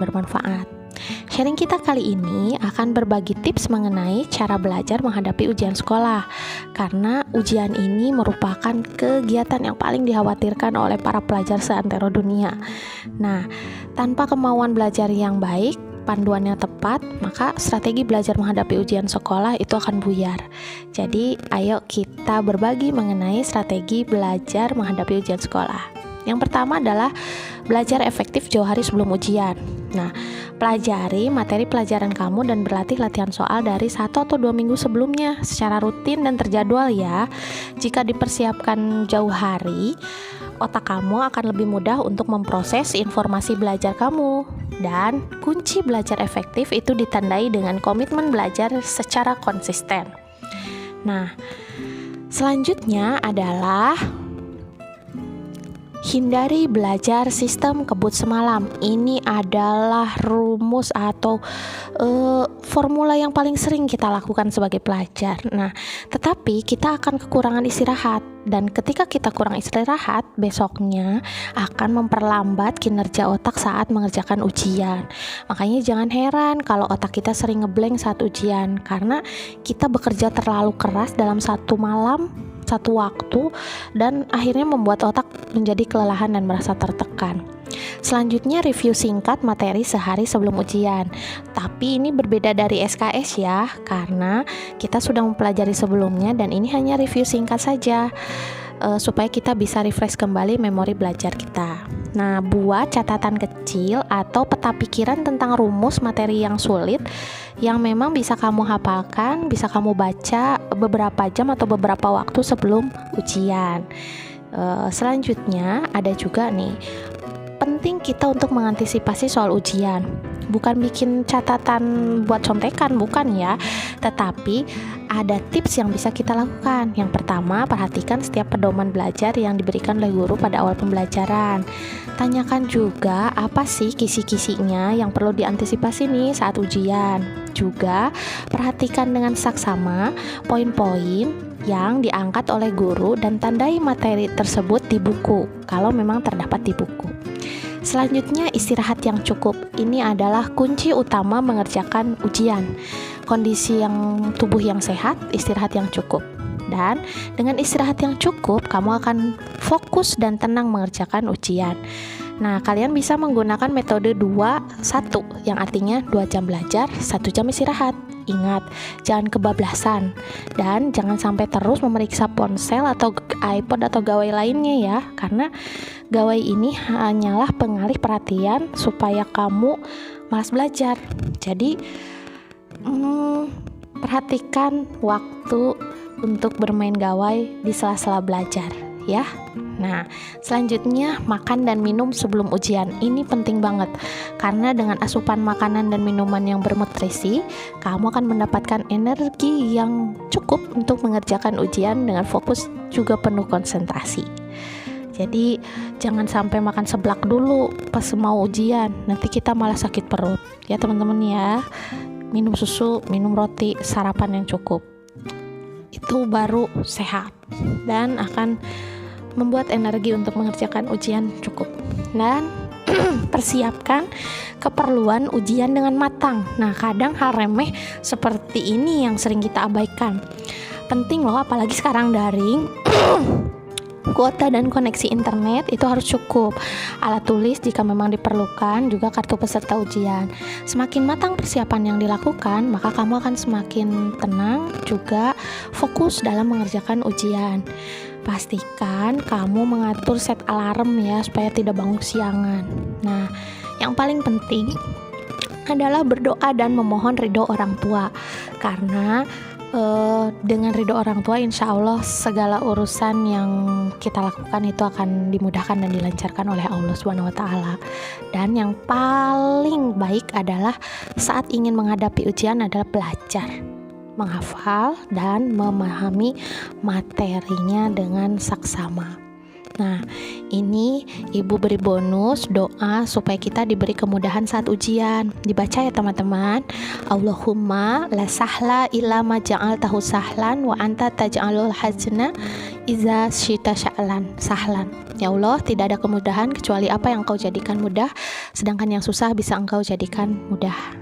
bermanfaat. Sharing kita kali ini akan berbagi tips mengenai cara belajar menghadapi ujian sekolah, karena ujian ini merupakan kegiatan yang paling dikhawatirkan oleh para pelajar seantero dunia. Nah, tanpa kemauan belajar yang baik, panduan yang tepat, maka strategi belajar menghadapi ujian sekolah itu akan buyar. Jadi, ayo kita berbagi mengenai strategi belajar menghadapi ujian sekolah. Yang pertama adalah belajar efektif jauh hari sebelum ujian. Nah, pelajari materi pelajaran kamu dan berlatih latihan soal dari 1 atau 2 minggu sebelumnya secara rutin dan terjadwal ya. Jika dipersiapkan jauh hari, otak kamu akan lebih mudah untuk memproses informasi belajar kamu. Dan kunci belajar efektif itu ditandai dengan komitmen belajar secara konsisten. Nah, selanjutnya adalah hindari belajar sistem kebut semalam. Ini adalah rumus atau formula yang paling sering kita lakukan sebagai pelajar. Nah, tetapi kita akan kekurangan istirahat, dan ketika kita kurang istirahat, besoknya akan memperlambat kinerja otak saat mengerjakan ujian. Makanya jangan heran kalau otak kita sering ngeblank saat ujian, karena kita bekerja terlalu keras dalam satu malam, satu waktu, dan akhirnya membuat otak menjadi kelelahan dan merasa tertekan. Selanjutnya, review singkat materi sehari sebelum ujian. Tapi ini berbeda dari SKS ya, karena kita sudah mempelajari sebelumnya dan ini hanya review singkat saja, supaya kita bisa refresh kembali memori belajar kita. Nah, buat catatan kecil atau peta pikiran tentang rumus materi yang sulit yang memang bisa kamu hafalkan, bisa kamu baca beberapa jam atau beberapa waktu sebelum ujian. Selanjutnya ada juga nih, penting kita untuk mengantisipasi soal ujian. Bukan bikin catatan buat contekan, bukan ya, tetapi ada tips yang bisa kita lakukan. Yang pertama, perhatikan setiap pedoman belajar yang diberikan oleh guru pada awal pembelajaran. Tanyakan juga apa sih kisi-kisinya yang perlu diantisipasi nih saat ujian. Juga perhatikan dengan saksama poin-poin yang diangkat oleh guru dan tandai materi tersebut di buku kalau memang terdapat di buku. Selanjutnya, istirahat yang cukup. Ini adalah kunci utama mengerjakan ujian. Kondisi tubuh yang sehat, istirahat yang cukup. Dan dengan istirahat yang cukup, kamu akan fokus dan tenang mengerjakan ujian. Nah, kalian bisa menggunakan metode 2-1, yang artinya 2 jam belajar, 1 jam istirahat. Ingat, jangan kebablasan, dan jangan sampai terus memeriksa ponsel atau iPod atau gawai lainnya ya, karena gawai ini hanyalah pengalih perhatian supaya kamu malas belajar. Jadi perhatikan waktu untuk bermain gawai di sela-sela belajar ya. Nah, selanjutnya makan dan minum sebelum ujian. Ini penting banget, karena dengan asupan makanan dan minuman yang bernutrisi, kamu akan mendapatkan energi yang cukup untuk mengerjakan ujian dengan fokus juga penuh konsentrasi. Jadi jangan sampai makan seblak dulu pas mau ujian, nanti kita malah sakit perut ya teman-teman ya. Minum susu, minum roti, sarapan yang cukup, itu baru sehat dan akan membuat energi untuk mengerjakan ujian cukup. Dan persiapkan keperluan ujian dengan matang. Nah, kadang hal remeh seperti ini yang sering kita abaikan. Penting loh, apalagi sekarang daring. Kuota dan koneksi internet itu harus cukup. Alat tulis jika memang diperlukan, juga kartu peserta ujian. Semakin matang persiapan yang dilakukan, maka kamu akan semakin tenang juga fokus dalam mengerjakan ujian. Pastikan kamu mengatur set alarm ya, supaya tidak bangun siangan. Nah, yang paling penting adalah berdoa dan memohon ridho orang tua, karena dengan ridho orang tua, insya Allah segala urusan yang kita lakukan itu akan dimudahkan dan dilancarkan oleh Allah SWT. Dan yang paling baik adalah saat ingin menghadapi ujian adalah belajar, menghafal dan memahami materinya dengan saksama. Nah, ini ibu beri bonus doa supaya kita diberi kemudahan saat ujian. Dibaca ya teman-teman. Allahumma la sahla illa ma ja'altahu sahlan wa anta taj'alul hazna iza syita sahlan. Ya Allah, tidak ada kemudahan kecuali apa yang Engkau jadikan mudah, sedangkan yang susah bisa Engkau jadikan mudah.